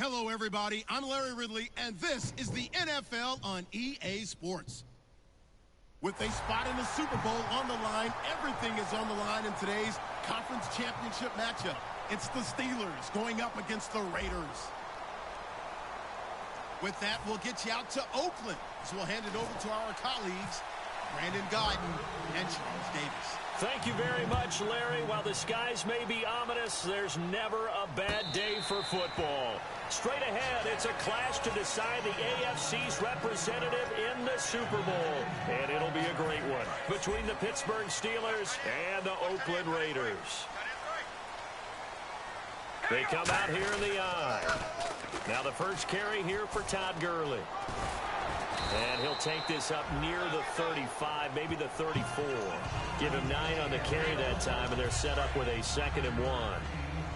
Hello, everybody. I'm Larry Ridley, and this is the NFL on EA Sports. With a spot in the Super Bowl on the line, everything is on the line in today's conference championship matchup. It's the Steelers going up against the Raiders. With that, we'll get you out to Oakland. So we'll hand it over to our colleagues, Brandon Guyton and Charles Davis. Thank you very much, Larry. While the skies may be ominous, there's never a bad day for football. Straight ahead, it's a clash to decide the AFC's representative in the Super Bowl. And it'll be a great one between the Pittsburgh Steelers and the Oakland Raiders. They come out here in the eye. Now the first carry here for Todd Gurley. And he'll take this up near the 35, maybe the 34. Give him 9 on the carry that time, and they're set up with a 2nd and 1.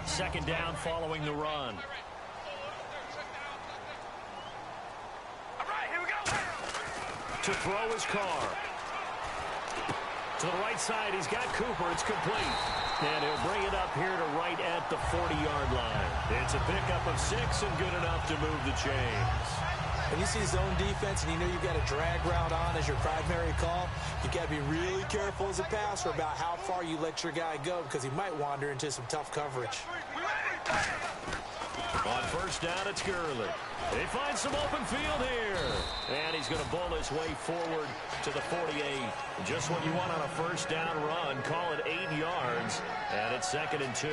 Second down following the run. To throw his car. To the right side, he's got Cooper. It's complete. And he'll bring it up here to right at the 40-yard line. It's a pickup of 6 and good enough to move the chains. When you see zone defense and you know you've got a drag route on as your primary call, you've got to be really careful as a passer about how far you let your guy go because he might wander into some tough coverage. On first down, it's Gurley. They find some open field here. And he's going to bull his way forward to the 48. Just what you want on a first down run. Call it 8 yards. And it's 2nd and 2.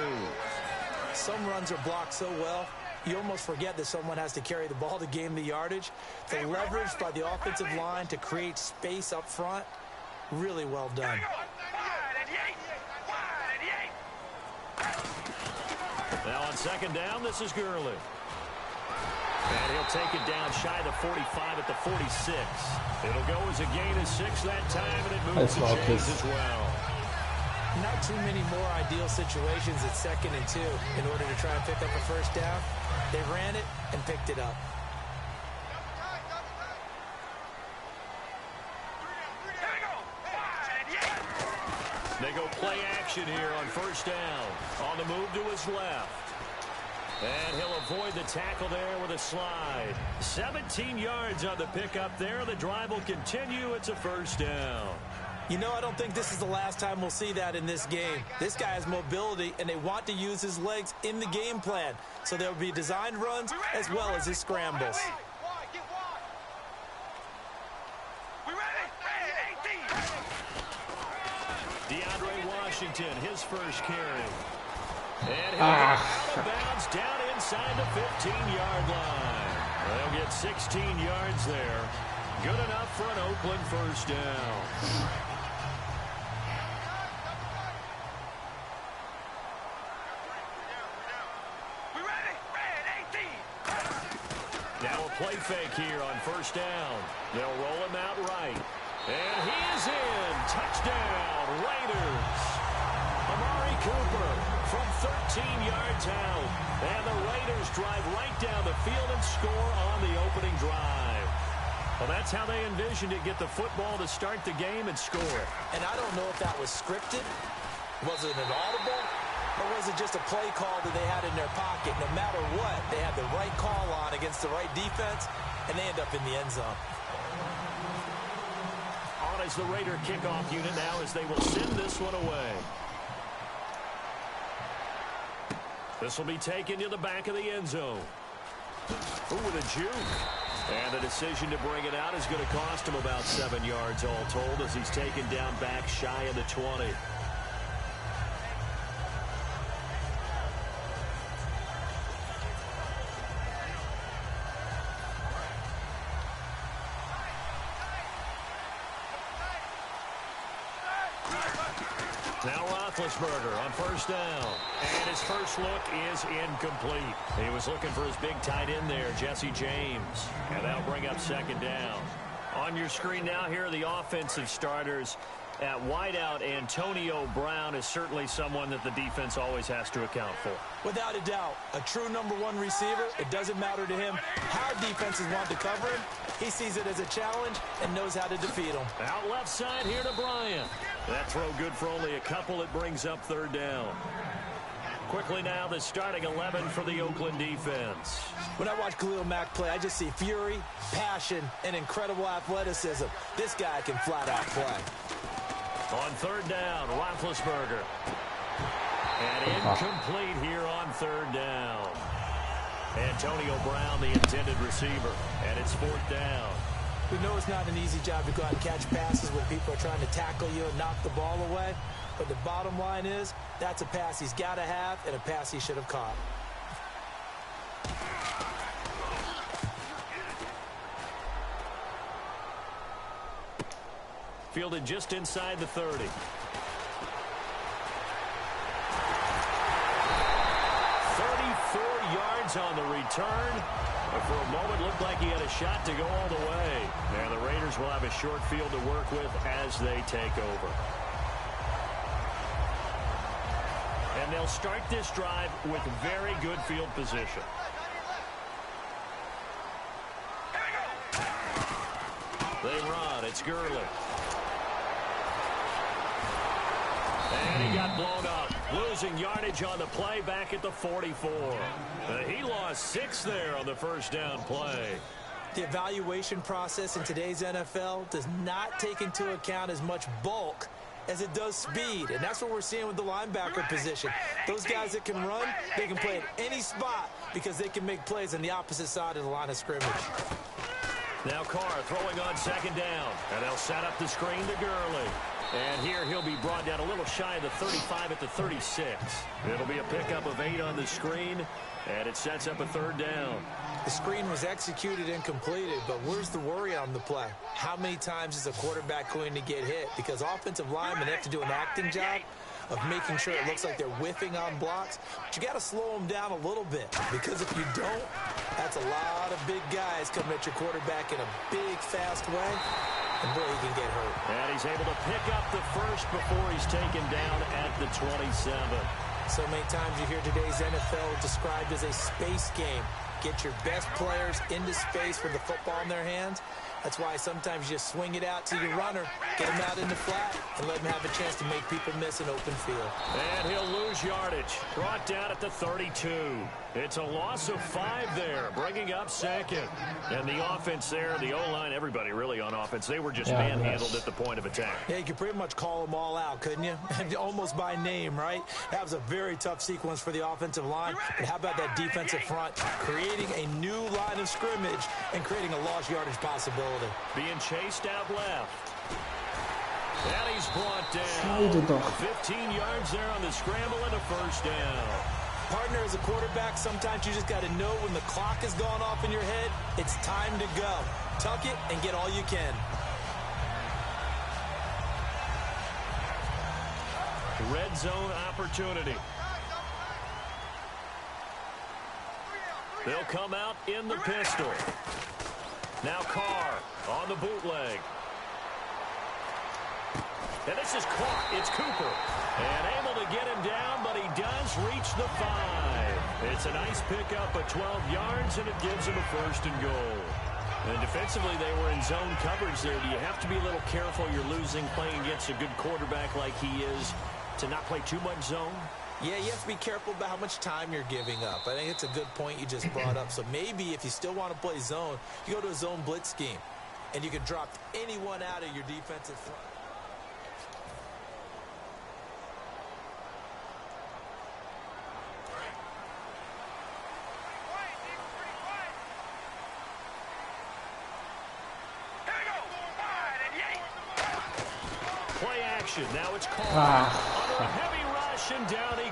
Some runs are blocked so well, you almost forget that someone has to carry the ball to gain the yardage. The leverage by the offensive line to create space up front, really well done. Now on second down, this is Gurley. And he'll take it down shy of the 45 at the 46. It'll go as a gain of 6 that time, and it moves the chains as well. Not too many more ideal situations at 2nd and 2 in order to try and pick up a first down. They ran it and picked it up. They go play action here on first down. On the move to his left. And he'll avoid the tackle there with a slide. 17 yards on the pickup there. The drive will continue. It's a first down. You know, I don't think this is the last time we'll see that in this game. This guy has mobility, and they want to use his legs in the game plan. So there will be designed runs as well as his scrambles. DeAndre Washington, his first carry. And he'll go out of bounds down inside the 15-yard line. They'll get 16 yards there. Good enough for an Oakland first down. Now a play fake here on first down. They'll roll him out right. And he is in. Touchdown, Raiders. Amari Cooper from 13 yards out. And the Raiders drive right down the field and score on the opening drive. Well, that's how they envisioned it. Get the football to start the game and score. And I don't know if that was scripted. Was it an audible? Or was it just a play call that they had in their pocket? No matter what, they had the right call on against the right defense, and they end up in the end zone. On as the Raider kickoff unit now as they will send this one away. This will be taken to the back of the end zone. Ooh, with a juke. And the decision to bring it out is going to cost him about 7 yards all told as he's taken down back shy of the 20. Now Roethlisberger on first down. And his first look is incomplete. He was looking for his big tight end there, Jesse James. And that'll bring up second down. On your screen now, here are the offensive starters. At wideout, Antonio Brown is certainly someone that the defense always has to account for. Without a doubt, a true #1 receiver. It doesn't matter to him how defenses want to cover him. He sees it as a challenge and knows how to defeat him. Out left side here to Bryant. That throw good for only a couple. It brings up third down. Quickly now, the starting 11 for the Oakland defense. When I watch Khalil Mack play, I just see fury, passion, and incredible athleticism. This guy can flat out play. On third down, Roethlisberger. And incomplete here on third down. Antonio Brown, the intended receiver. And it's fourth down. We know it's not an easy job to go out and catch passes when people are trying to tackle you and knock the ball away. But the bottom line is, that's a pass he's got to have and a pass he should have caught. Fielded just inside the 30. 34 yards on the return. But for a moment, looked like he had a shot to go all the way. And the Raiders will have a short field to work with as they take over. And they'll start this drive with very good field position. They run. It's Gurley. And he got blown up. Losing yardage on the play back at the 44. He lost 6 there on the first down play. The evaluation process in today's NFL does not take into account as much bulk as it does speed, and that's what we're seeing with the linebacker position. Those guys that can run, they can play at any spot because they can make plays on the opposite side of the line of scrimmage. Now Carr throwing on second down, and they'll set up the screen to Gurley. And here he'll be brought down a little shy of the 35 at the 36. It'll be a pickup of 8 on the screen, and it sets up a third down. The screen was executed and completed, but where's the worry on the play? How many times is a quarterback going to get hit? Because offensive linemen have to do an acting job of making sure it looks like they're whiffing on blocks. But you got to slow them down a little bit, because if you don't, that's a lot of big guys coming at your quarterback in a big, fast way. And boy, he can get hurt. And he's able to pick up the first before he's taken down at the 27. So many times you hear today's NFL described as a space game. Get your best players into space with the football in their hands. That's why sometimes you just swing it out to your runner, get him out in the flat, and let him have a chance to make people miss an open field. And he'll lose yardage. Brought down at the 32. It's a loss of 5 there, bringing up second. And the offense there, the O-line, everybody really on offense, they were just manhandled at the point of attack. Yeah, you could pretty much call them all out, couldn't you? Almost by name, right? That was a very tough sequence for the offensive line. But how about that defensive front? Creating a new line of scrimmage and creating a lost yardage possibility. Being chased out left. And he's brought down. 15 yards there on the scramble and a first down. Partner, as a quarterback, sometimes you just got to know when the clock has gone off in your head, it's time to go. Tuck it and get all you can. Red zone opportunity. They'll come out in the pistol. Now Carr on the bootleg. And this is caught. It's Cooper. And able to get him down, but he does reach the 5. It's a nice pickup of 12 yards, and it gives him a first and goal. And defensively, they were in zone coverage there. Do you have to be a little careful? You're losing playing against a good quarterback like he is to not play too much zone? Yeah, you have to be careful about how much time you're giving up. I think it's a good point you just brought up. So maybe if you still want to play zone, you go to a zone blitz scheme, and you can drop anyone out of your defensive front. Play action. Now it's called under a heavy rush, and down he.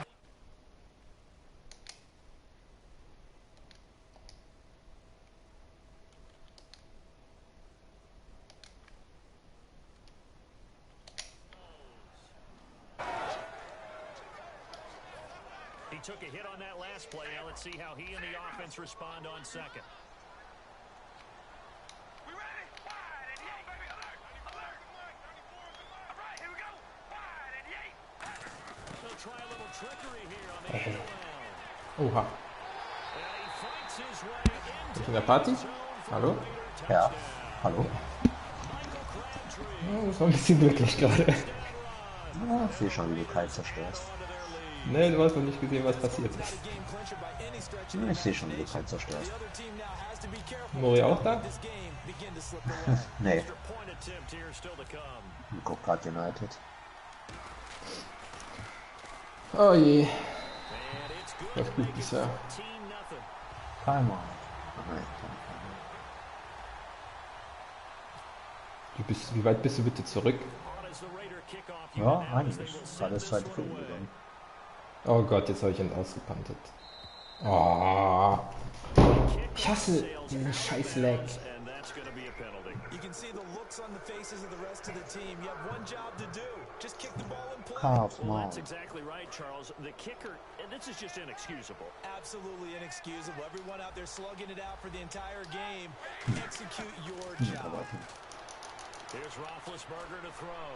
He took a hit on that last play. Now let's see how he and the offense respond on second. Try a little trickery here on the end Oha. And he fights his way Bist du der Party? Hallo? Ja, hallo. Oh, das war ein bisschen glücklich gerade. Ja, ich sehe schon, wie du Kai zerstörst. Ne, du hast noch nicht gesehen, was passiert ist. Ich sehe schon, wie kalt zerstört. Mori auch da? Nee. Ich guck grad United. Oh je. Läuft gut bisher. Einmal. Wie weit bist du bitte zurück? Ja, einiges. Gerade das zweite Viertel gegangen. Oh Gott, jetzt habe ich ihn ausgepantet. Oh. Ich hasse diesen scheiß Lag. Half Well, mile. that's exactly right, Charles. The kicker, and this is just inexcusable. Absolutely inexcusable. Everyone out there slugging it out for the entire game. Execute your job. Here's Roethlisberger to throw.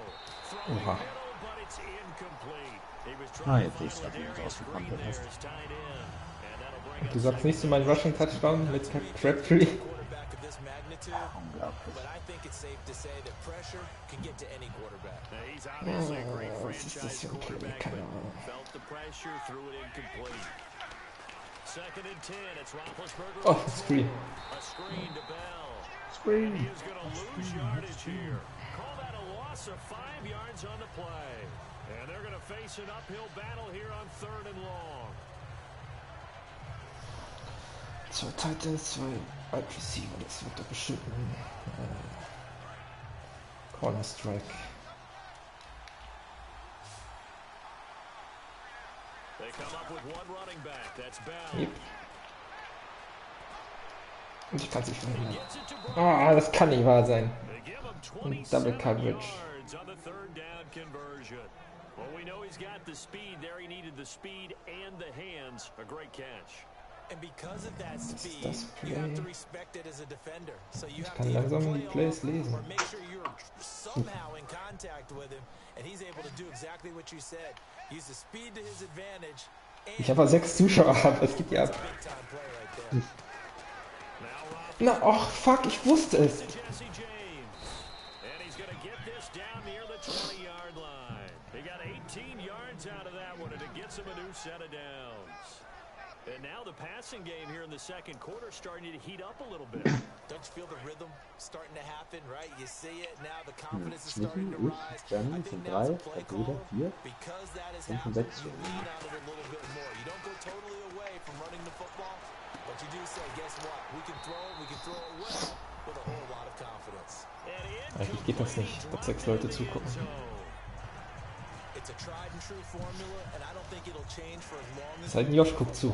Throwing Oha. middle, but it's incomplete. He was Ah, trying jetzt to ist find er Ladarius ausgepannt Green there hast. is tied in. And that'll bring Du up sagst nicht zu meinem second. Rushing Touchdown mit Crabtree? Quarterback of this magnitude. Unglaublich. But I think it's safe to say that pressure can get to any quarterback. He's obviously a great was ist das franchise für ein Play? quarterback, Keine but Ahnung. felt the pressure, threw it incomplete. Second and 10, it's Roethlisberger. Oh, screen. A screen to Bell. Screen. He is going to lose yardage here. Call that a loss of 5 yards on the play. And they're going to face an uphill battle here on 3rd and long. Zwei Titans, zwei Wide Receiver, das wird doch bestimmt ein Corner Strike. They come up with one running back. That's Bell. Yep. Und ich kann es nicht verhindern. Gets it to Ah, das kann nicht wahr sein. They give him Und Double 27 Coverage. yards on the 3rd down conversion. Well, we know he's got the speed there. He needed the speed and the hands. A great catch. And because of that speed, das you have to Play? respect it as a defender. So you have kann to either langsam play die Plays off lesen. or make sure you're somehow in contact with him, and he's able to do exactly what you said. Use the speed to his advantage. Ich habe 6 Zuschauer, aber es geht ja ab. Big time play right there. Na, och, fuck, ich wusste es. Jesse James. And he's going to get this down near the 20-yard line. He got 18 yards out of that one, and it gets him a new set of downs. And now the passing game here in the second quarter starting to heat up a little bit. Don't you feel the rhythm starting to happen, right? You see it now. The confidence is starting to rise. Dann sind 3, der Bruder 4. Because that is 5 und happening, 6. you lean on it a little bit more. You don't go totally away from running the football, but you do say, guess what? We can throw it well with a whole lot of confidence. Eigentlich geht das nicht, dass 6 Leute zugucken. It's a tried and true formula, and I don't think it'll change for as long as Seiten Josh guckt zu.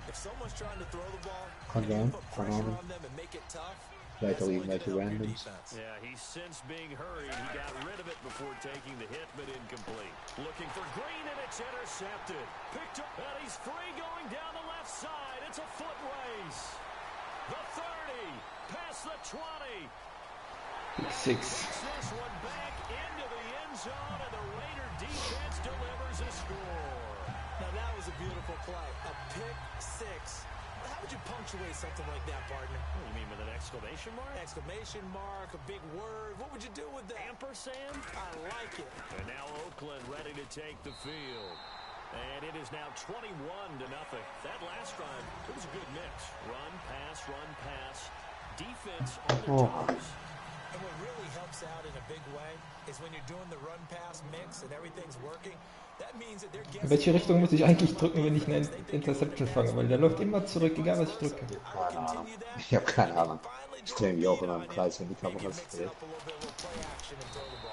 if someone's trying to throw the ball, Kann and you sein, put keine pressure Ahnung. on them and make it tough. Vielleicht that's auch only gonna irgendwelche help your Randoms. defense. Yeah, he's since being hurried. He got rid of it before taking the hit, but incomplete. Looking for Green, and it's intercepted. Picked up, and he's free going down the left side. It's a foot race. The 30, past the 20. 6. This one back into the end zone, and the Raider defense delivers a score. Now that was a beautiful play. A pick six. How would you punctuate something like that, partner? What do you mean with an exclamation mark? Exclamation mark, a big word. What would you do with that? Ampersand? I like it. And now Oakland ready to take the field. And it is now 21-0. That last drive, it was a good mix. Run, pass, defense on their toes. And what really helps out in a big way is when you're doing the run-pass mix and everything's working, that means that they're In guessing... welche Richtung muss ich eigentlich drücken, wenn ich eine Interception fange? Weil der läuft immer zurück, egal was ich drücke. Keine Ahnung. Ich habe keine Ahnung. Ich drehe mich auch immer im Kreis, wenn die Kamera dreht.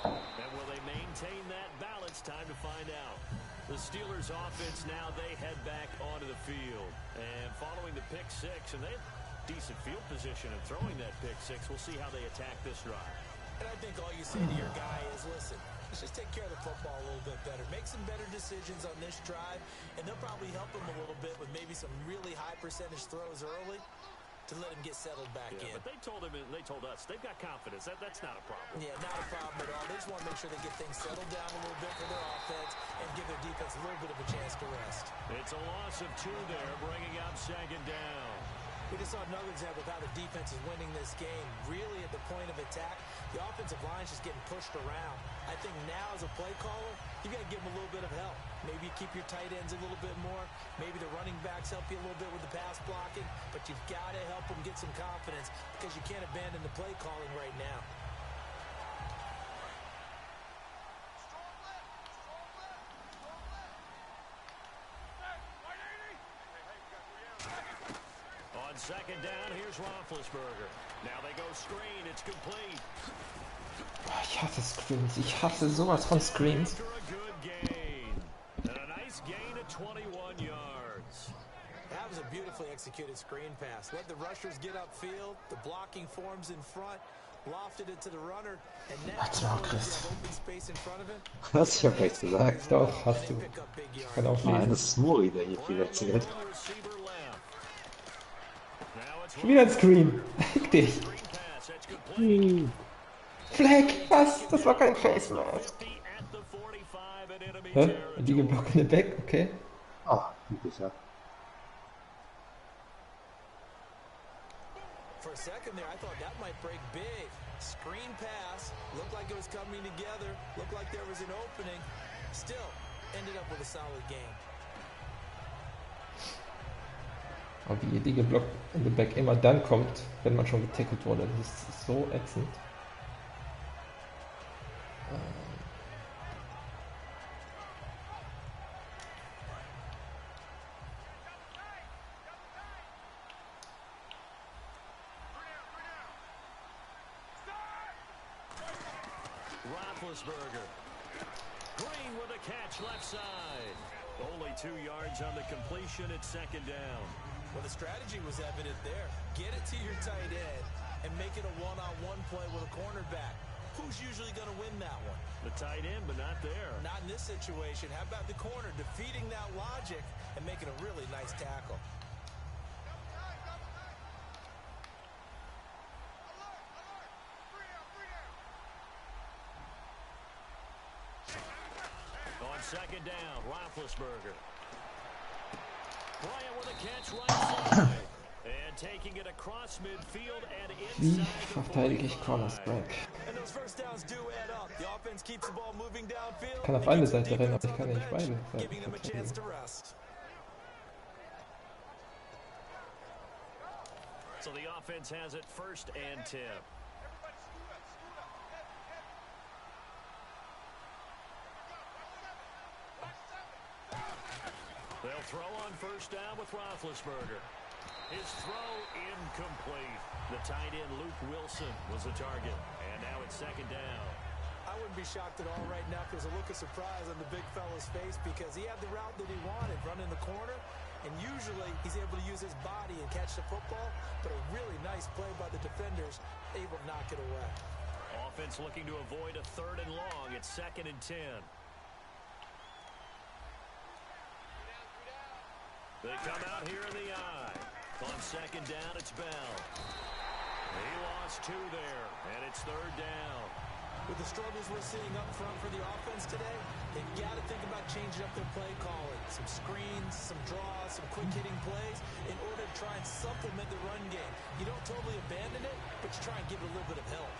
And will they maintain that balance? Time to find out. The Steelers offense now, they head back onto the field. And following the pick six, and they have decent field position and throwing that pick six. We'll see how they attack this drive. And I think all you say to your guy is, listen, let's just take care of the football a little bit better. Make some better decisions on this drive, and they'll probably help him a little bit with maybe some really high percentage throws early to let him get settled back in. But they told us they've got confidence. That's not a problem. Yeah, not a problem at all. They just want to make sure they get things settled down a little bit for their offense and give their defense a little bit of a chance to rest. It's a loss of 2 there, bringing up second down. We just saw another example of how the defense is winning this game. Really, at the the point of attack. The offensive line is just getting pushed around. I think now as a play caller, you got to give them a little bit of help. Maybe you keep your tight ends a little bit more. Maybe the running backs help you a little bit with the pass blocking. But you've got to help them get some confidence because you can't abandon the play calling right now. On second down, here's Roethlisberger. Now they go screen. It's complete. Oh, ich hasse Screens. Ich hasse sowas von Screens. After a good gain. And a nice gain of 21 yards. That was a beautifully executed screen pass. Let the rushers get upfield. The blocking forms in front. Lofted it to the runner. And now Hat's auch, Chris. open space in front of him. Hast du ja recht gesagt. Doch, hast du. Pick up big yards. Kann auch Nein, lesen. das ist Muri, der hier viel erzählt. Receiver left. Now it's Wieder ein Screen. Fick dich. screen pass. That's complete. Flag. Was? Das war kein Face Mask. 50 at the 45 at enemy Hä? territory. Die geblockt in the back, okay. Ah, üblicher. For a second there, I thought that might break big. Screen pass. Looked like it was coming together. Looked like there was an opening. Still, ended up with a solid game. Aber wie die geblockt in the back immer dann kommt, wenn man schon getackelt wurde. Das ist so ätzend. Roethlisberger. Green with a catch left side. Only 2 yards on the completion at second down. Well, the strategy was evident there. Get it to your tight end and make it a one-on-one play with a cornerback. Who's usually going to win that one? The tight end, but not there. Not in this situation. How about the corner defeating that logic and making a really nice tackle? On second down, Roethlisberger. Bryant with a catch right side. And taking it across midfield and Wie inside the verteidige ich 45. Cornerback? And those first downs do add up. The offense keeps the ball moving downfield. Ich kann auf and eine keeps the Seite rennen, defense aber ich kann on the nicht bench, beide giving them a Seiten chance to verteidigen. rest. So the offense has it first and 10. They'll throw on first down with Roethlisberger. His throw incomplete. The tight end Luke Wilson was the target. And now it's second down. I wouldn't be shocked at all right now if there's a look of surprise on the big fella's face because he had the route that he wanted, running the corner, and usually he's able to use his body and catch the football, but a really nice play by the defenders, able to knock it away. Offense looking to avoid a third and long. It's second and 10. They come out here in the eye. On second down, it's Bell. He lost 2 there, and it's third down. With the struggles we're seeing up front for the offense today, they've got to think about changing up their play calling. Some screens, some draws, some quick-hitting plays in order to try and supplement the run game. You don't totally abandon it, but you try and give it a little bit of help.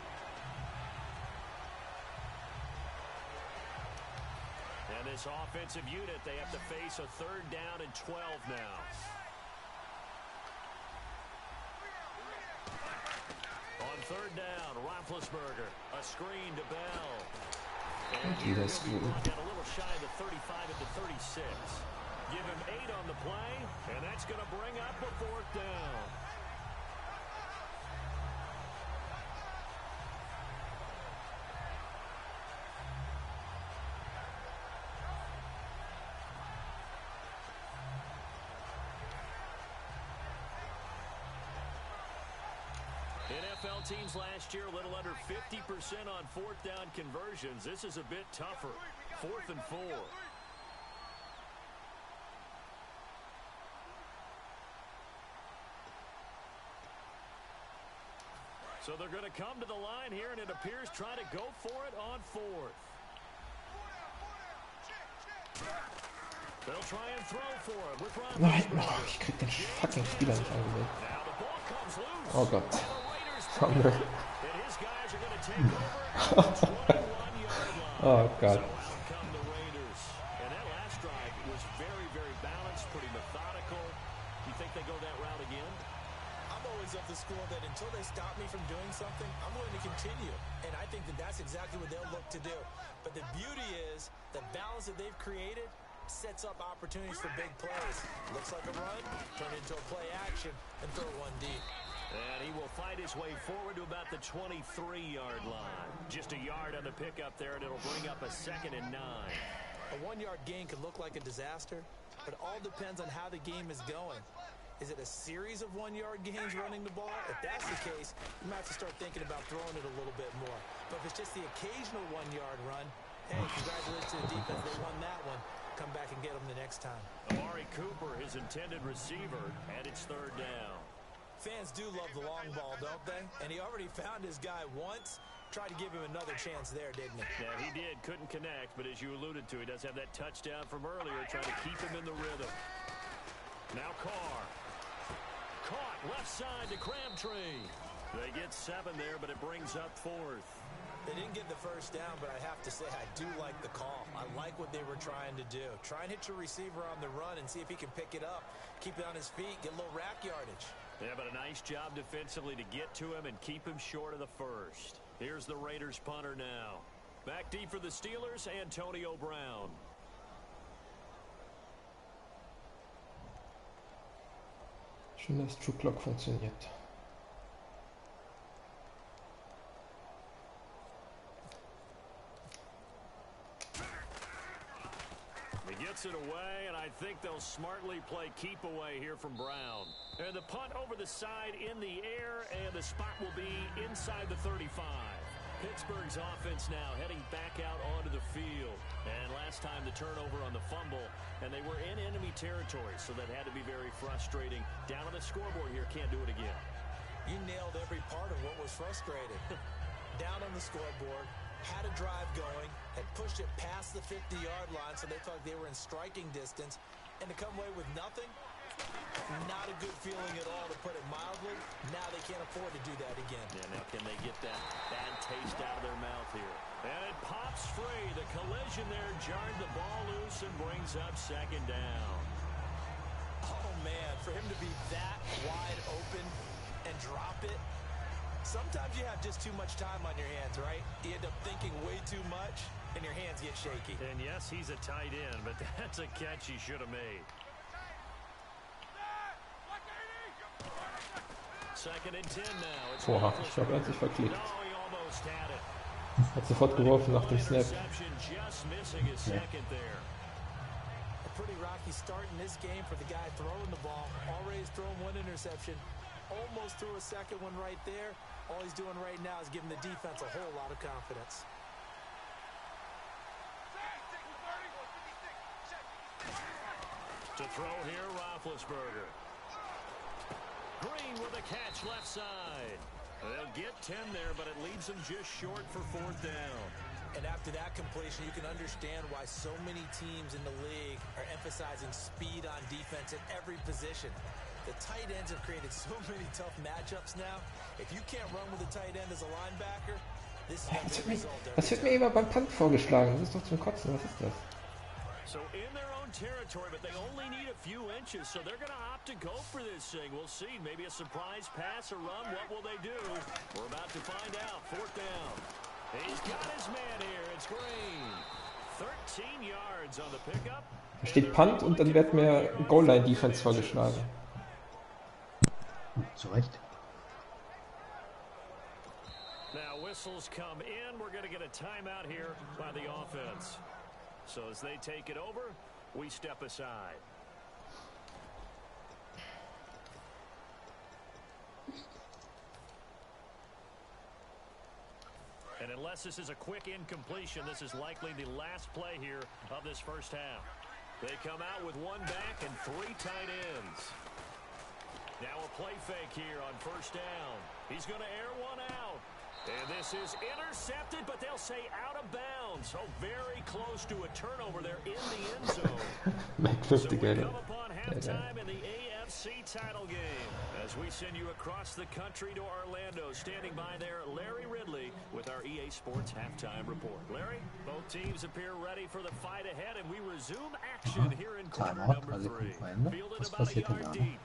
And this offensive unit, they have to face a third down and 12 now. On third down, Roethlisberger, a screen to Bell. And here he'll be brought down a little shy of the 35 at the 36. Give him 8 on the play, and that's going to bring up the fourth down. NFL teams last year a little under 50% on fourth down conversions. This is a bit tougher. 4th and 4. So they're going to come to the line here, and it appears try to go for it on 4th. They'll try and throw for it with Nein, Roethlisberger. ich krieg den fucking Spieler nicht angelegt. Now the ball comes loose. Oh Gott. And the Raiders Fumble. it is take over at the 21-yard line. Oh God. So out come the Raiders. And that last drive was very, very balanced, pretty methodical. Do you think they go that route again? I'm always of the school that until they stop me from doing something, I'm going to continue. And I think that that's exactly what they'll look to do. But the beauty is the balance that they've created sets up opportunities for big plays. Looks like a run, turn it into a play action, and throw one deep. And he will fight his way forward to about the 23-yard line. Just a yard on the pickup there, and it'll bring up a 2nd and 9. A 1-yard gain could look like a disaster, but it all depends on how the game is going. Is it a series of 1-yard gains running the ball? If that's the case, you might have to start thinking about throwing it a little bit more. But if it's just the occasional 1-yard run, hey, congratulations to the defense. They won that one. Come back and get them the next time. Amari Cooper, his intended receiver, and it's 3rd down. Fans do love the long ball, don't they? And he already found his guy once. Tried to give him another chance there, didn't he? Yeah, he did. Couldn't connect, but as you alluded to, he does have that touchdown from earlier, trying to keep him in the rhythm. Now Carr. Caught left side to Crabtree. They get 7 there, but it brings up 4th. They didn't get the first down, but I have to say I do like the call. I like what they were trying to do. Try and hit your receiver on the run and see if he can pick it up. Keep it on his feet, get a little rack yardage. Yeah, but a nice job defensively to get to him and keep him short of the first. Here's the Raiders punter now. Back deep for the Steelers, Antonio Brown. Schön, dass True Clock funktioniert. He gets it away, and I think they'll smartly play keep away here from Brown. And the punt over the side in the air, and the spot will be inside the 35. Pittsburgh's offense now heading back out onto the field. And last time the turnover on the fumble, and they were in enemy territory, so that had to be very frustrating. Down on the scoreboard here, can't do it again. You nailed every part of what was frustrating. Down on the scoreboard, had a drive going, had pushed it past the 50-yard line, so they thought they were in striking distance, and to come away with nothing, not a good feeling at all, to put it mildly. Now they can't afford to do that again. Yeah, now can they get that bad taste out of their mouth here? And it pops free. The collision there jarred the ball loose and brings up 2nd down. Oh, man, for him to be that wide open and drop it, sometimes you have just too much time on your hands, right? You end up thinking way too much, and your hands get shaky. And yes, he's a tight end, but that's a catch he should have made. 2nd and 10 now. It's Oha, ich glaube, er hat sich verklickt. No, he almost had it. Hat sofort geworfen nach dem Snap. Just missing his second there. A pretty rocky start in this game for the guy throwing the ball. Already has thrown 1 interception. Almost threw a second one right there. All he's doing right now is giving the defense a whole lot of confidence. To throw here, Roethlisberger. Green with a catch left side. They'll get 10 there, but it leaves them just short for 4th down. And after that completion, you can understand why so many teams in the league are emphasizing speed on defense at every position. The tight ends have created so many tough matchups now. If you can't run with a tight end as a linebacker, this is going to result. Das wird mir immer beim Punt vorgeschlagen. Das ist doch zum Kotzen. Was ist das? So in their own territory, but they only need a few inches, so they're going to opt to go for this thing. We'll see. Maybe a surprise pass or run. What will they do? We're about to find out. 4th down. He's got his man here. It's Green. 13 yards on the pickup. Da steht Punt und dann wird mir Goal-Line-Defense vorgeschlagen. Zu Recht. Now whistles come in. We're going to get a timeout here by the offense. So as they take it over, we step aside. And unless this is a quick incompletion, this is likely the last play here of this first half. They come out with 1 back and 3 tight ends. Now a play fake here on 1st down. He's going to air one out. And this is intercepted, but they'll say out of bounds. So very close to a turnover there in the end zone. So we come upon halftime in the AFC title game. As we send you across the country to Orlando, standing by there, Larry Ridley with our EA Sports halftime report. Larry, both teams appear ready for the fight ahead, and we resume action here in quarter Timeout, number 3. Fielded Was about a passiert denn yard da? deep.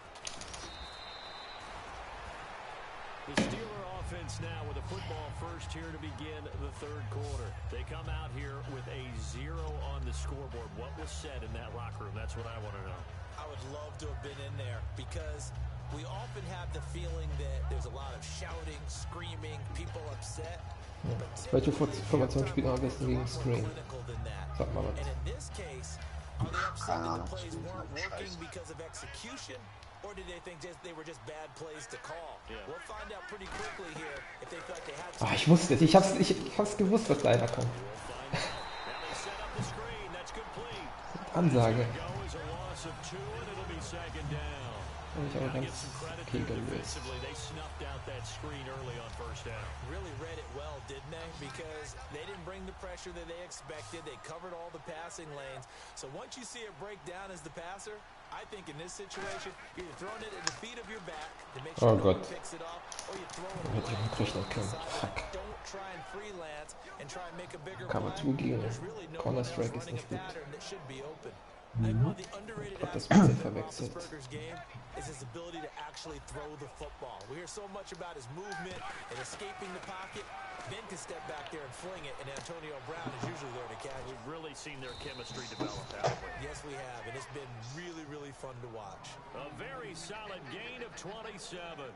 The Steeler offense now with a football first here to begin the third quarter. They come out here with a 0 on the scoreboard. What was said in that locker room? That's what I want to know. I would love to have been in there because we often have the feeling that there's a lot of shouting, screaming, people upset. Welche Formation spielt am besten gegen Screen? Sag mal was. And in this case, are they upset that the Ah, plays das ist weren't scheiße. working because of execution? Or did they think they were just bad plays to call? Yeah. We'll find out pretty quickly here if they felt they had Ah, ich wusste es. Ich hab's gewusst, dass da einer kommt. We'll find out. Now they set up the screen. That's complete. Ansage. Go is a loss of 2, and it'll be second down. Habe ich aber Gotta give ganz some credit okay to them gelöst. defensively. They snuffed out that screen early on first down. really read it well, didn't they? Because they didn't bring the pressure that they expected. They covered all the passing lanes. So once you see it break down as the passer, I think in this situation, you're throwing it at the feet of your back to make sure Oh no one Gott. picks it off, or you throw it Hätte ich away. nicht rechnen können. Fuck. Don't try and freelance and try and make a bigger Cover play. 2 gegen There's really no Corner one else Strike ist running a nicht gut. pattern that should be open. I think one of the underrated Gott, das aspects Bild of Ben verwechselt. Roethlisberger's game is his ability to actually throw the football. We hear so much about his movement and escaping the pocket. Ben can step back there and fling it, and Antonio Brown is usually there to catch it. We've really seen their chemistry develop, haven't we? Yes, we have, and it's been really, really fun to watch. A very solid gain of 27.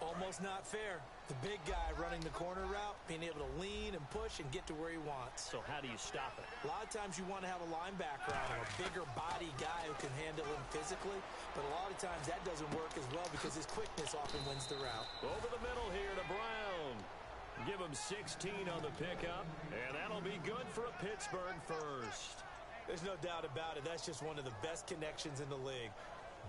Almost not fair. The big guy running the corner route, being able to lean and push and get to where he wants. So how do you stop it? A lot of times you want to have a linebacker out or a bigger body guy who can handle him physically, but a lot of times that doesn't work as well because his quickness often wins the route. Over the middle here to Brown. Give him 16 on the pickup, and that'll be good for a Pittsburgh first. There's no doubt about it. That's just one of the best connections in the league.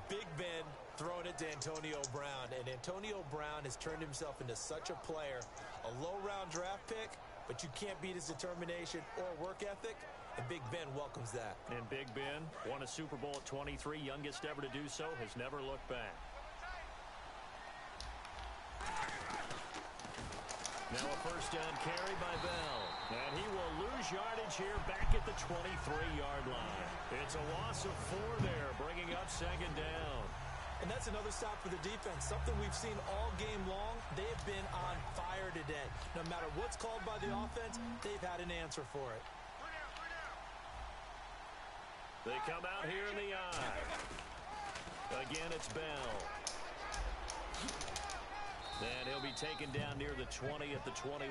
Big Ben throwing it to Antonio Brown, and Antonio Brown has turned himself into such a player. A low-round draft pick, but you can't beat his determination or work ethic, and Big Ben welcomes that. And Big Ben won a Super Bowl at 23, youngest ever to do so, has never looked back. Now a first down carry by Bell. And he will lose yardage here back at the 23-yard line. It's a loss of 4 there, bringing up second down. And that's another stop for the defense, something we've seen all game long. They have been on fire today. No matter what's called by the offense, they've had an answer for it. They come out here in the eye. Again, it's Bell. And he'll be taken down near the 20 at the 21.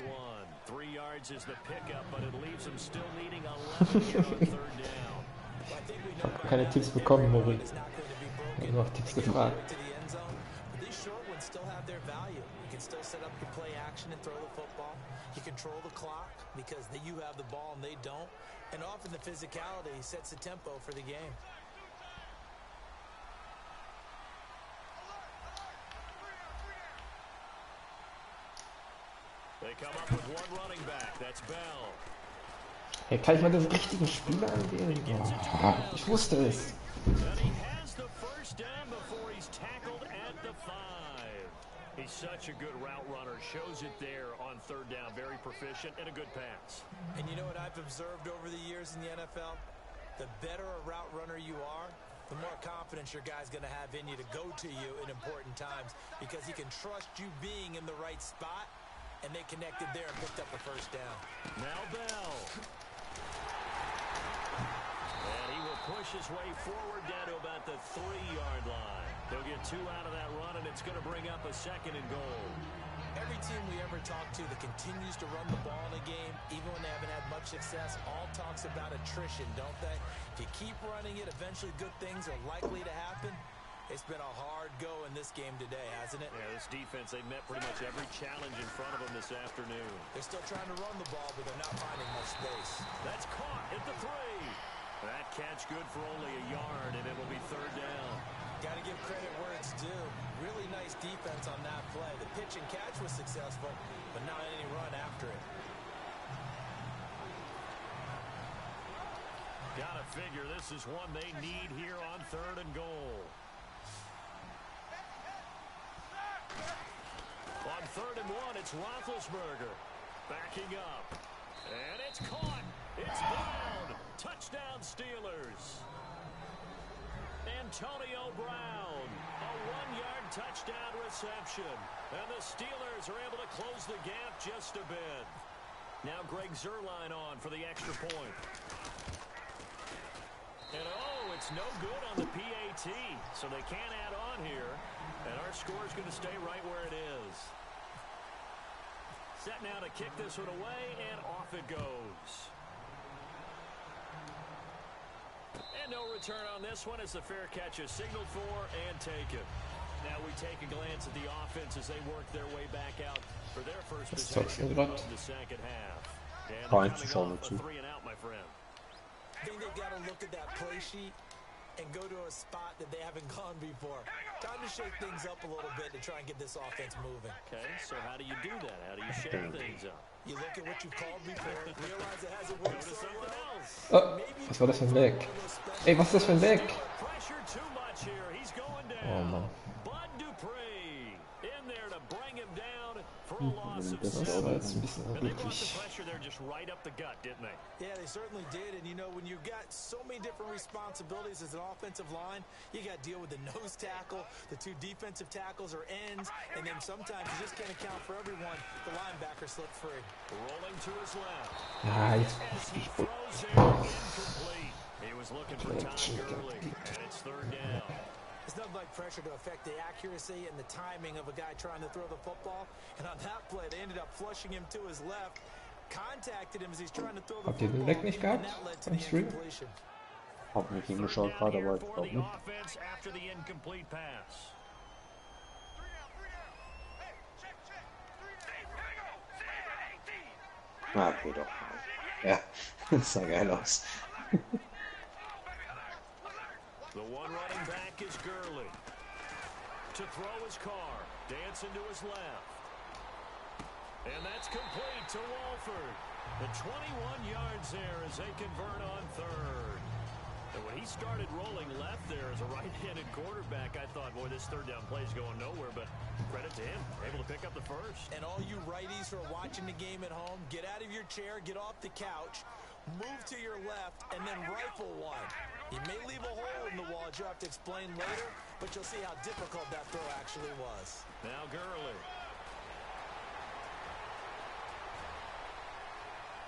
3 yards is the pickup, but it leaves him still needing 11 here on third down. Ich habe keine Tipps bekommen, Mori. Ich habe noch Tipps gefragt. These short ones still have their value. You can still set up your play action and throw the football. You control the clock because you have the ball and they don't. And often the physicality sets the tempo for the game. They come up with one running back. That's Bell. Hey, kann ich mal den richtigen Spieler anwählen? Oh, ich wusste es. And he has the first down before he's tackled at the 5. He's such a good route runner. Shows it there on third down. Very proficient and a good pass. And you know what I've observed over the years in the NFL? The better a route runner you are, the more confidence your guy's going to have in you to go to you in important times because he can trust you being in the right spot. And they connected there and picked up the first down. Now Bell. And he will push his way forward down to about the 3-yard line. They'll get 2 out of that run, and it's going to bring up a 2nd and goal. Every team we ever talk to that continues to run the ball in a game, even when they haven't had much success, all talks about attrition, don't they? If you keep running it, eventually good things are likely to happen. It's been a hard go in this game today, hasn't it? Yeah, this defense, they met pretty much every challenge in front of them this afternoon. They're still trying to run the ball, but they're not finding much space. That's caught at the 3. That catch good for only a yard, and it'll be third down. Got to give credit where it's due. Really nice defense on that play. The pitch and catch was successful, but not any run after it. Gotta figure this is one they need here on 3rd and goal. On 3rd and 1, it's Roethlisberger. Backing up. And it's caught. It's Brown. Touchdown Steelers. Antonio Brown. A 1-yard touchdown reception. And the Steelers are able to close the gap just a bit. Now Greg Zuerlein on for the extra point. And oh, it's no good on the PAT. So they can't add on here. And our score is going to stay right where it is. Set now to kick this one away, and off it goes. And no return on this one as the fair catch is signaled for and taken. Now we take a glance at the offense as they work their way back out for their first possession of the second half. And coming off a 3-and-out, my friend. I think they've got to look at that play sheet and go to a spot that they haven't gone before. Time to shake things up a little bit to try and get this offense moving. Okay, so how do you do that? How do you shake things up? You look at what you've called before, realize it hasn't worked so well. Oh, was war das für ein Weg? Ey, was ist das für ein Weg? Pressure too much here. He's going down. Oh Mann. Bud Dupree in there to bring him down for a loss of Das ist aber jetzt ein bisschen and they brought the unglücklich. pressure there just right up the gut, didn't they? Yeah, they certainly did. And, you know, when you've got so many different responsibilities as an offensive line, you got to deal with the nose tackle, the 2 defensive tackles or ends, and then sometimes you just can't account for everyone. The linebacker slipped free. Rolling to his left. Ja, jetzt. As he throws it incomplete. He was looking for Todd Gurley, and it's 3rd down. There's nothing like pressure to affect the accuracy and the timing of a guy trying to throw the football. And on that play, they ended up flushing him to his left, contacted him as he's trying to throw the Habt ihr den football, Weg nicht and gehabt that led to beim the Stream? incompletion. Hab nicht hingeschaut gerade, aber ich glaube nicht. Offense after the incomplete pass. Ah, okay, doch. Ja, das sah geil aus. The one running back is Gurley. To throw his car. Dancing to his left. And that's complete to Walford. The 21 yards there as they convert on 3rd. And when he started rolling left there as a right-handed quarterback, I thought, boy, this 3rd down play is going nowhere. But credit to him, able to pick up the first. And all you righties who are watching the game at home, get out of your chair, get off the couch, move to your left, and then rifle one. You may leave a hole in the wall that you'll have to explain later, but you'll see how difficult that throw actually was. Now Gurley.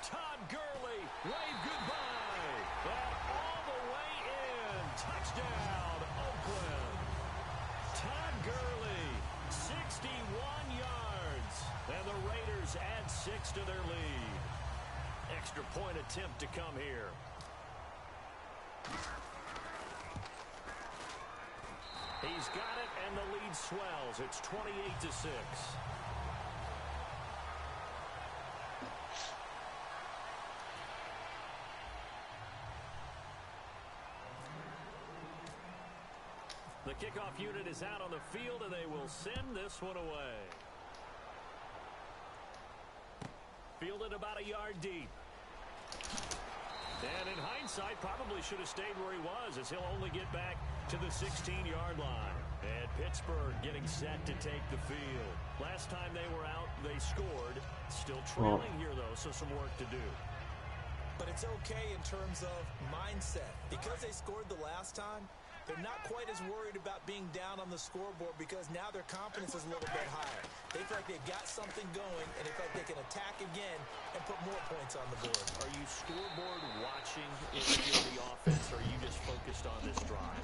Todd Gurley, wave goodbye. And all the way in. Touchdown, Oakland. Todd Gurley, 61 yards. And the Raiders add 6 to their lead. Extra point attempt to come here. He's got it, and the lead swells. It's 28-6. The kickoff unit is out on the field, and they will send this one away. Fielded about a yard deep. And in hindsight, probably should have stayed where he was, as he'll only get back to the 16-yard line. And Pittsburgh getting set to take the field. Last time they were out, they scored. Still trailing here, though, so some work to do. But it's okay in terms of mindset. Because they scored the last time, they're not quite as worried about being down on the scoreboard because now their confidence is a little bit higher. They feel like they've got something going, and they feel like they can attack again and put more points on the board. Are you scoreboard watching if you're the offense, or are you just focused on this drive?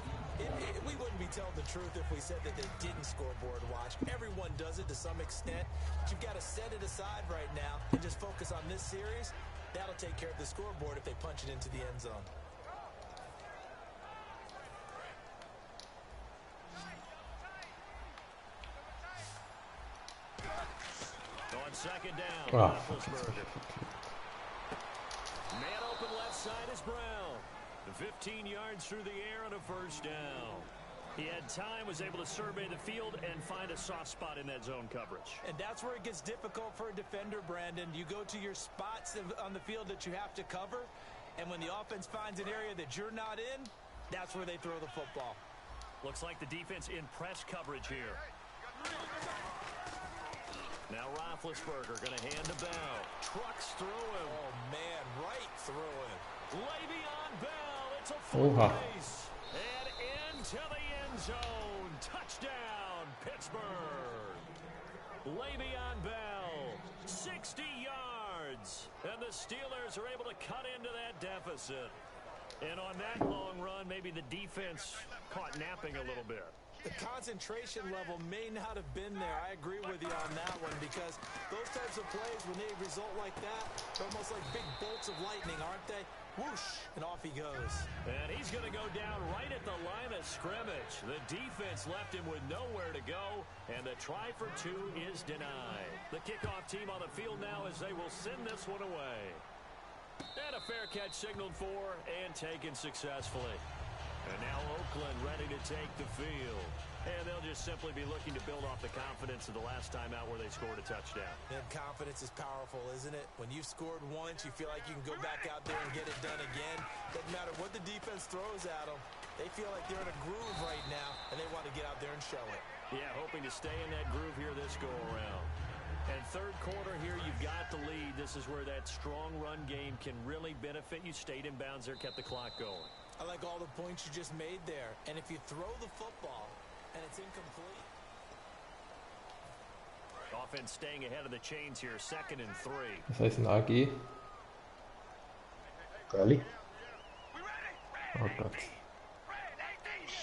We wouldn't be telling the truth if we said that they didn't scoreboard watch. Everyone does it to some extent. But you've got to set it aside right now and just focus on this series. That'll take care of the scoreboard if they punch it into the end zone. On 2nd down, Ah, Roethlisberger. Man open left side is Brown. 15 yards through the air on a 1st down. He had time, was able to survey the field and find a soft spot in that zone coverage. And that's where it gets difficult for a defender, Brandon. You go to your spots on the field that you have to cover, and when the offense finds an area that you're not in, that's where they throw the football. Looks like the defense in press coverage here. Now Roethlisberger going to hand to Bell. Trucks through him. Oh, man, right through him. Le'Veon Bell. It's a full race. And into the end zone. Touchdown, Pittsburgh. Le'Veon Bell, 60 yards. And the Steelers are able to cut into that deficit. And on that long run, maybe the defense caught napping a little bit. The concentration level may not have been there. I agree with you on that one because those types of plays, when they result like that, they're almost like big bolts of lightning, aren't they? Whoosh, and off he goes. And he's going to go down right at the line of scrimmage. The defense left him with nowhere to go, and the try for two is denied. The kickoff team on the field now as they will send this one away. And a fair catch signaled for and taken successfully. And now Oakland ready to take the field. And they'll just simply be looking to build off the confidence of the last time out where they scored a touchdown. And confidence is powerful, isn't it? When you've scored once, you feel like you can go back out there and get it done again. Doesn't matter what the defense throws at them. They feel like they're in a groove right now, and they want to get out there and show it. Yeah, hoping to stay in that groove here this go-around. And third quarter here, you've got the lead. This is where that strong run game can really benefit you. Stayed in bounds there, kept the clock going. I like all the points you just made there. And if you throw the football and it's incomplete. Offense staying ahead of the chains here, 2nd and 3. Das heißt ein AG. Early? Oh Gott.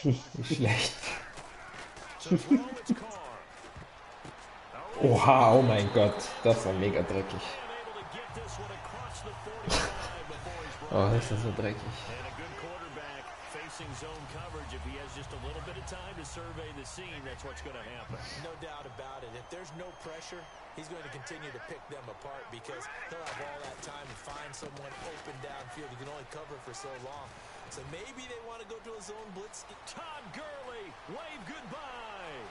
Wie schlecht. Oha, oh mein Gott. Das war mega dreckig. Oh, das ist so dreckig. Zone coverage. If he has just a little bit of time to survey the scene, that's what's going to happen. No doubt about it. If there's no pressure, he's going to continue to pick them apart because he'll have all that time to find someone open downfield. He can only cover for so long. So maybe they want to go to a zone blitz. Todd Gurley, wave goodbye.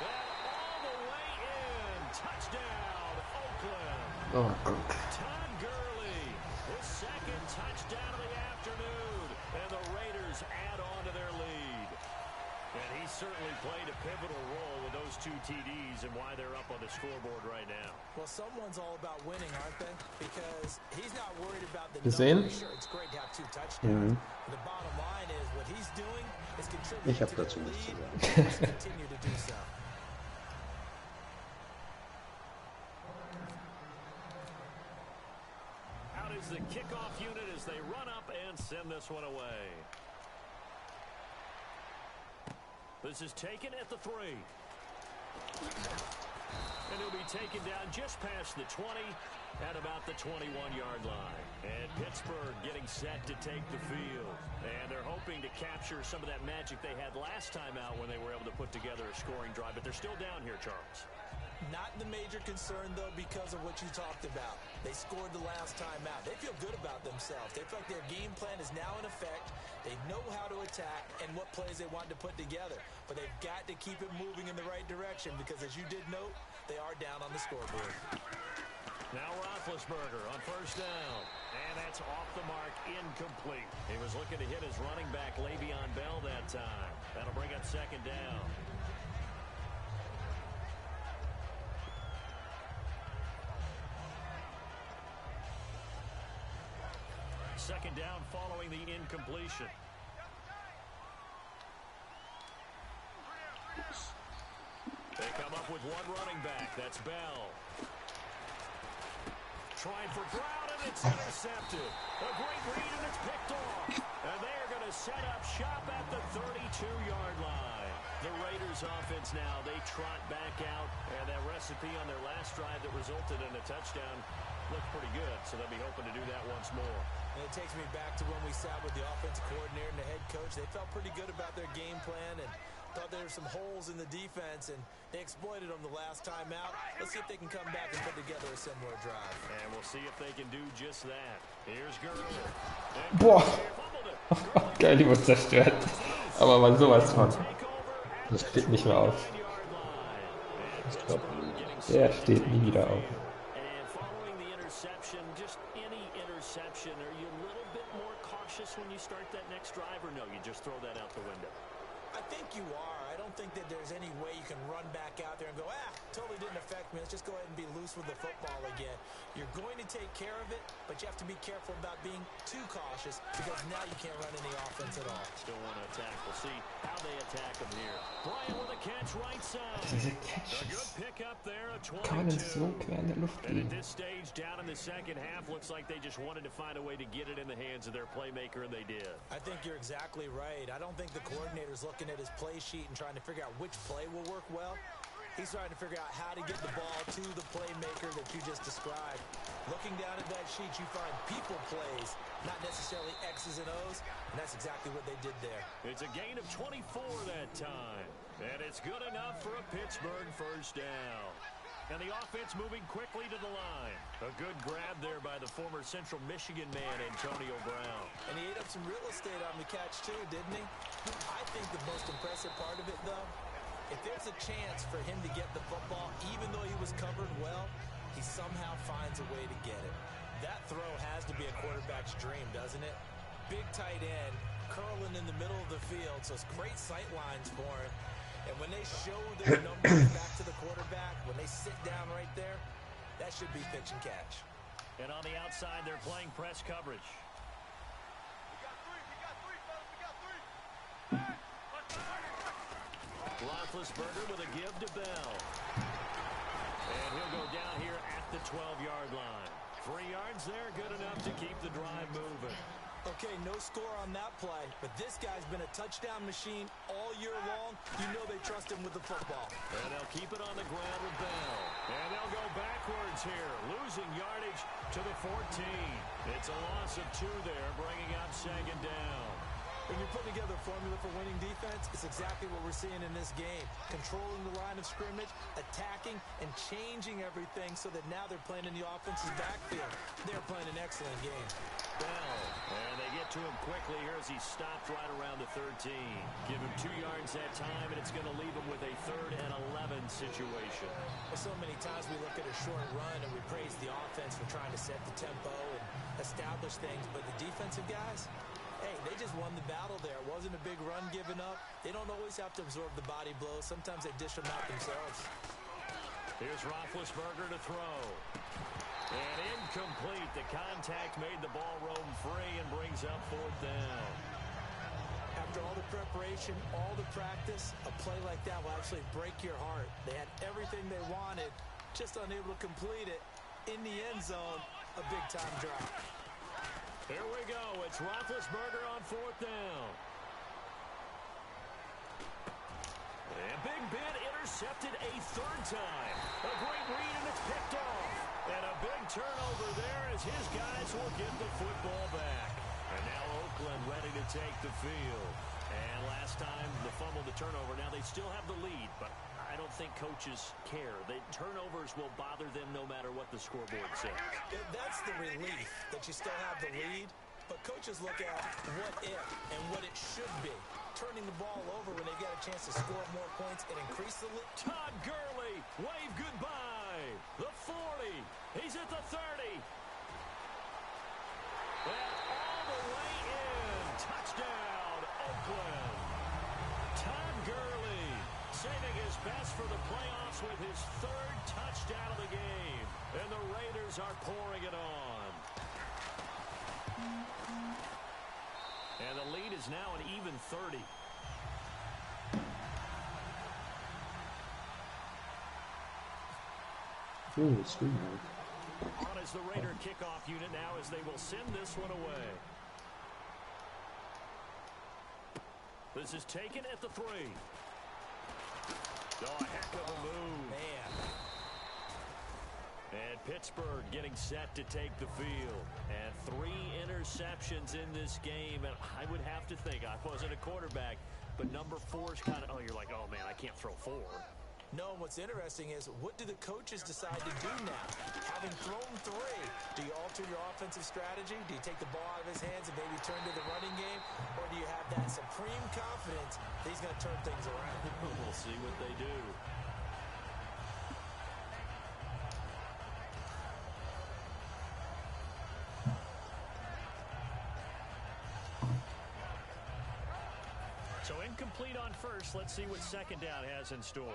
And all the way in. Touchdown, Oakland. Oh Gott. Todd Gurley, his 2nd touchdown of the afternoon. And the Raiders add on to their lead. And he certainly played a pivotal role with those 2 TDs and why they're up on the scoreboard right now. Well, someone's all about winning, aren't they? Because he's not worried about the numbers. Sure, it's great to have 2 touchdowns. The bottom line is what he's doing is contributing to the lead and continue to do so. Out is the kickoff unit as they run up and send this one away. This is taken at the 3. And he'll be taken down just past the 20 at about the 21-yard line. And Pittsburgh getting set to take the field. And they're hoping to capture some of that magic they had last time out when they were able to put together a scoring drive. But they're still down here, Charles. Not the major concern, though, because of what you talked about. They scored the last time out. They feel good about themselves. They feel like their game plan is now in effect. They know how to attack and what plays they want to put together. But they've got to keep it moving in the right direction because, as you did note, they are down on the scoreboard. Now Roethlisberger on 1st down. And that's off the mark, incomplete. He was looking to hit his running back, Le'Veon Bell, that time. That'll bring up 2nd down. Second down following the incompletion. They come up with one running back. That's Bell. Trying for Brown, and it's intercepted. A great read, and it's picked off. And they are going to set up shop at the 32-yard line. The Raiders offense now, they trot back out. And that recipe on their last drive that resulted in a touchdown looked pretty good. So they'll be hoping to do that once more. And it takes me back to when we sat with the offensive coordinator and the head coach. They felt pretty good about their game plan and thought there were some holes in the defense, and they exploited them the last time out. Let's see if they can come back and put together a similar drive. And we'll see if they can do just that. Here's Gurley. Boah. Geil, die wurde zerstört. Aber man sowas von. Das steht nicht mehr auf. Der steht nie wieder auf. Are you a little bit more cautious when you start that next drive, or no, you just throw that out the window? I think you are. I don't don't think that there's any way you can run back out there and go, totally didn't affect me. Let's just go ahead and be loose with the football again. You're going to take care of it, but you have to be careful about being too cautious because now you can't run any offense at all. Still want to attack. We'll see how they attack him here. Bryant with a catch right side. Diese A good Catches. pick up there, a Kann man denn so 22. quer in der Luft And at liegen? this stage, down in the second half, looks like they just wanted to find a way to get it in the hands of their playmaker, and they did. I think you're exactly right. I don't think the coordinator's looking at his play sheet and trying to figure out which play will work well. He's trying to figure out how to get the ball to the playmaker that you just described. Looking down at that sheet, you find people plays, not necessarily X's and O's, and that's exactly what they did there. It's a gain of 24 that time, and it's good enough for a Pittsburgh first down. And the offense moving quickly to the line. A good grab there by the former Central Michigan man, Antonio Brown. And he ate up some real estate on the catch, too, didn't he? I think the most impressive part of it, though, if there's a chance for him to get the football, even though he was covered well, he somehow finds a way to get it. That throw has to be a quarterback's dream, doesn't it? Big tight end, curling in the middle of the field, so it's great sight lines for him. And when they show their numbers back to the quarterback, when they sit down right there, that should be pitch and catch. And on the outside, they're playing press coverage. Roethlisberger with a give to Bell. And he'll go down here at the 12-yard line. 3 yards there, good enough to keep the drive moving. Okay, no score on that play, but this guy's been a touchdown machine all year long. You know they trust him with the football. And they'll keep it on the ground with Bell. And they'll go backwards here, losing yardage to the 14. It's a loss of 2 there, bringing up second down. When you're putting together a formula for winning defense, it's exactly what we're seeing in this game. Controlling the line of scrimmage, attacking, and changing everything so that now they're playing in the offense's backfield. They're playing an excellent game. Bell, and they get to him quickly here as he stopped right around the 13. Give him 2 yards that time, and it's going to leave him with a 3rd and 11 situation. Well, so many times we look at a short run and we praise the offense for trying to set the tempo and establish things, but the defensive guys, hey, they just won the battle there. It wasn't a big run given up. They don't always have to absorb the body blows. Sometimes they dish them out themselves. Here's Roethlisberger to throw. And incomplete. The contact made the ball roam free and brings up 4th down. After all the preparation, all the practice, a play like that will actually break your heart. They had everything they wanted, just unable to complete it. In the end zone, a big-time drop. Here we go. It's Roethlisberger on 4th down. And Big Ben intercepted a 3rd time. A great read, and it's picked off. And a big turnover there as his guys will get the football back. And now Oakland ready to take the field. And last time, the fumble, the turnover. Now they still have the lead, but I don't think coaches care. The turnovers will bother them no matter what the scoreboard says. That's the relief that you still have the lead, but coaches look at what if and what it should be. Turning the ball over when they get a chance to score more points and increase the lead. Todd Gurley, wave goodbye. The 40. He's at the 30. And all the way in. Touchdown, Oakland. Todd Gurley saving his best for the playoffs with his 3rd touchdown of the game. And the Raiders are pouring it on. And the lead is now an even 30. Ooh, screen mode. On as the Raider kickoff unit now as they will send this one away. This is taken at the 3. Oh, a heck of a move. Man. And Pittsburgh getting set to take the field. And 3 interceptions in this game. And I would have to think, I wasn't a quarterback, but number 4 is kind of, you're like, oh, man, I can't throw 4. No, what's interesting is what do the coaches decide to do now? Having thrown 3, do you alter your offensive strategy? Do you take the ball out of his hands and maybe turn to the running game? Or do you have that supreme confidence that he's going to turn things around? We'll see what they do. So incomplete on first. Let's see what second down has in store.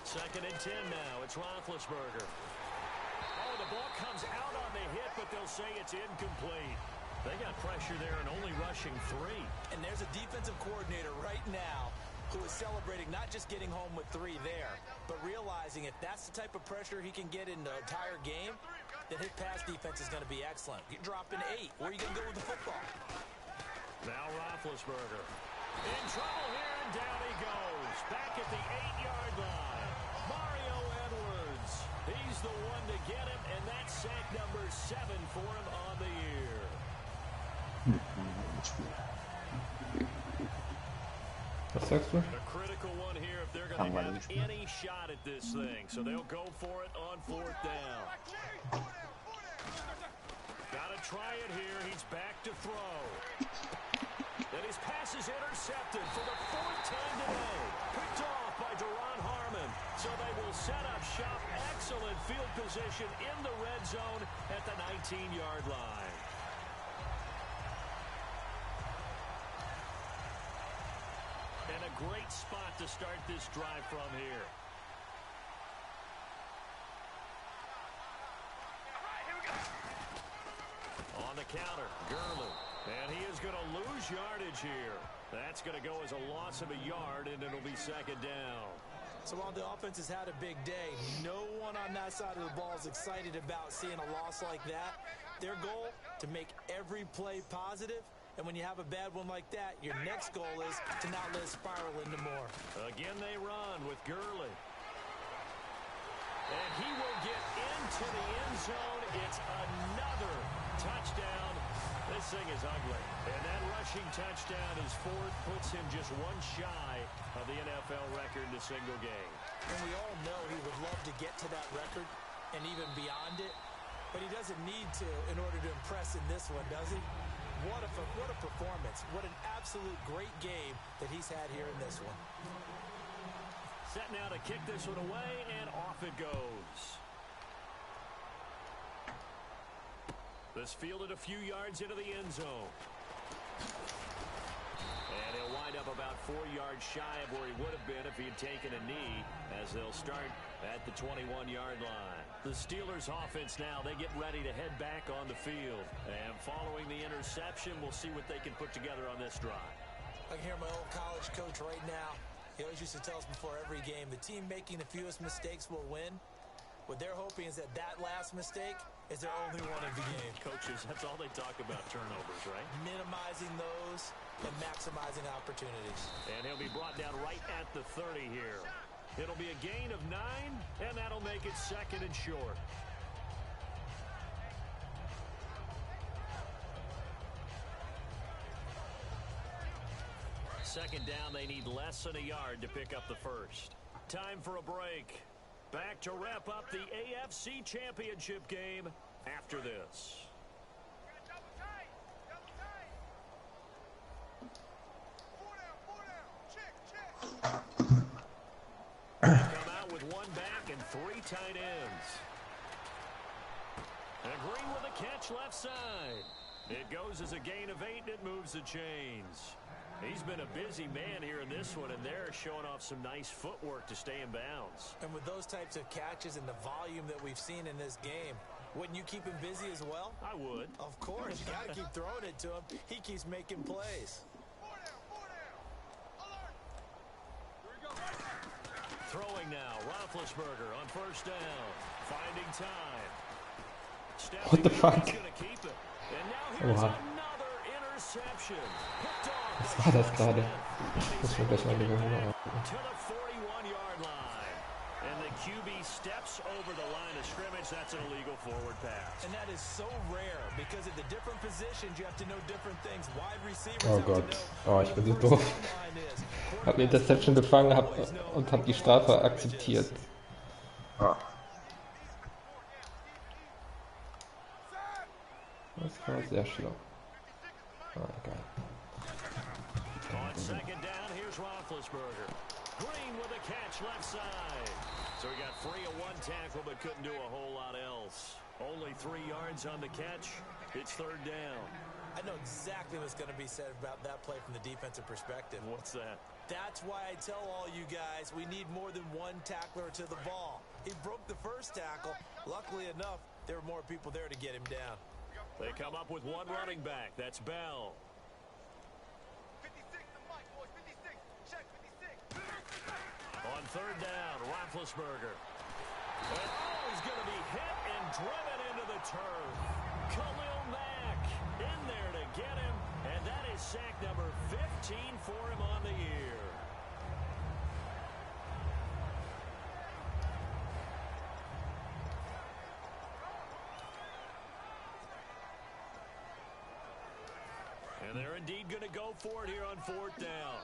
Second and 10 now. It's Roethlisberger. Oh, the ball comes out on the hit, but they'll say it's incomplete. They got pressure there and only rushing 3. And there's a defensive coordinator right now who is celebrating not just getting home with 3 there, but realizing if that's the type of pressure he can get in the entire game, then his pass defense is going to be excellent. You're dropping 8. Where are you going to go with the football? Now Roethlisberger. In trouble here, and down he goes. Back at the 8-yard line. Mario Edwards. He's the one to get him, and that's sack number 7 for him on the year. Was sagst du? A critical one here if they're going to have any shot at this thing. So they'll go for it on 4th down. Got to try it here. He's back to throw. And his pass is intercepted for the 4th time today. Picked off by Duron Harmon. So they will set up shop. Excellent field position in the red zone at the 19-yard line. And a great spot to start this drive from here. On the counter, Gurley. And he is going to lose yardage here. That's going to go as a loss of a yard, and it'll be second down. So while the offense has had a big day, no one on that side of the ball is excited about seeing a loss like that. Their goal, to make every play positive. And when you have a bad one like that, your next goal is to not let it spiral into more. Again, they run with Gurley. And he will get into the end zone. It's another touchdown. This thing is ugly. And that rushing touchdown is 4th, puts him just one shy of the NFL record in a single game. And we all know he would love to get to that record and even beyond it. But he doesn't need to in order to impress in this one, does he? What a performance. What an absolute great game that he's had here in this one. Set now to kick this one away, and off it goes. This fielded a few yards into the end zone. And he'll wind up about 4 yards shy of where he would have been if he had taken a knee, as they'll start at the 21-yard line. The Steelers offense now, they get ready to head back on the field. And following the interception, we'll see what they can put together on this drive. I can hear my old college coach right now. He always used to tell us before every game, the team making the fewest mistakes will win. What they're hoping is that last mistake is their only one of the game. Coaches, that's all they talk about, turnovers, right? Minimizing those and maximizing opportunities. And he'll be brought down right at the 30 here. It'll be a gain of 9, and that'll make it second and short. Second down, they need less than a yard to pick up the first. Time for a break. Back to wrap up the AFC Championship game after this. Come out with one back and 3 tight ends. And Green with a catch left side. It goes as a gain of 8, and it moves the chains. He's been a busy man here in this one, and they're showing off some nice footwork to stay in bounds. And with those types of catches and the volume that we've seen in this game, wouldn't you keep him busy as well? I would. Of course. You got to keep throwing it to him. He keeps making plays. Throwing now, Roethlisberger on first down. Finding time. What the fuck? Gonna keep it. And now here's another interception. Picked off. Was war das gerade? Muss man gleich mal die Runde machen. To the 41-yard line. And the QB steps over the line of scrimmage. That's an illegal forward pass. And that is so rare because at the different positions you have to know different things. Wide receivers Oh have Gott. to know Oh, ich bin so doof. Hab eine Interception gefangen und hab die Strafe akzeptiert. Ah. Das war sehr schlau. Ah, egal. On second down, here's Roethlisberger. Green with a catch left side. So he got free of one tackle but couldn't do a whole lot else. Only 3 yards on the catch. It's third down. I know exactly what's going to be said about that play from the defensive perspective. What's that? That's why I tell all you guys we need more than one tackler to the ball. He broke the first tackle. Luckily enough, there were more people there to get him down. They come up with one running back. That's Bell. 56, the mic, boys. 56. Check 56. On third down, Roethlisberger. And he's going to be hit and driven into the turf. Khalil Mack in there to get him, and that is sack number 15 for him on the year. And they're indeed going to go for it here on fourth down.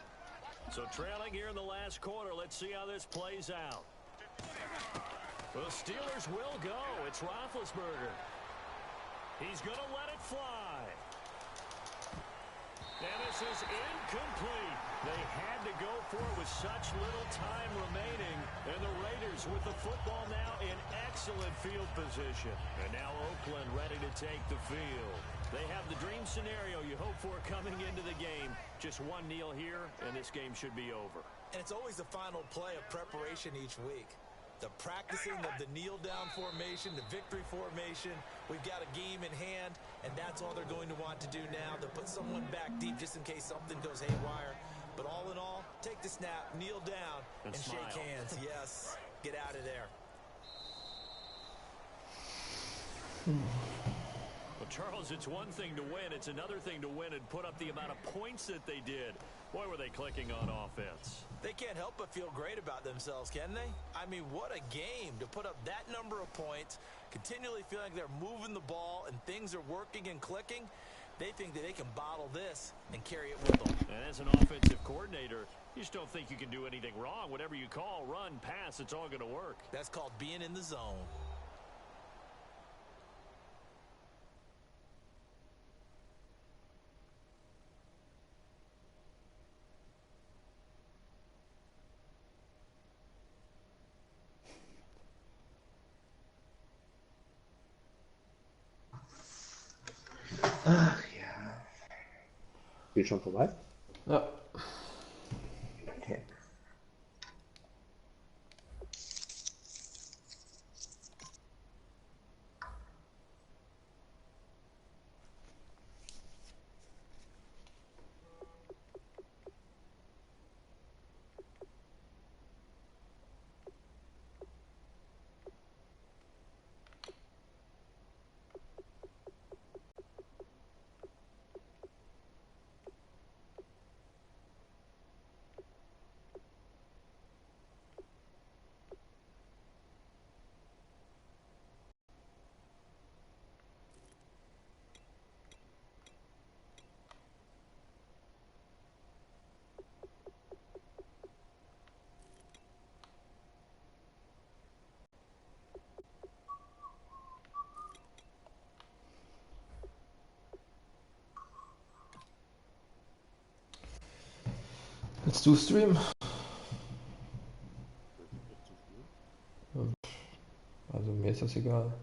So trailing here in the last quarter, let's see how this plays out. The Steelers will go. It's Roethlisberger. He's going to let it fly. And this is incomplete. They had to go for it with such little time remaining. And the Raiders with the football now in excellent field position. And now Oakland ready to take the field. They have the dream scenario you hope for coming into the game. Just one kneel here, and this game should be over. And it's always the final play of preparation each week. The practicing of the kneel-down formation, the victory formation. We've got a game in hand, and that's all they're going to want to do now, to put someone back deep just in case something goes haywire. But all in all, take the snap, kneel down, and shake hands. Yes, get out of there. Well, Charles, it's one thing to win. It's another thing to win and put up the amount of points that they did. Boy, were they clicking on offense. They can't help but feel great about themselves, can they? I mean, what a game to put up that number of points, continually feeling like they're moving the ball and things are working and clicking. They think that they can bottle this and carry it with them. And as an offensive coordinator, you just don't think you can do anything wrong. Whatever you call, run, pass, it's all going to work. That's called being in the zone. Ach ja. Spiel schon vorbei? Ja. Okay. Willst du streamen? Also mir ist das egal.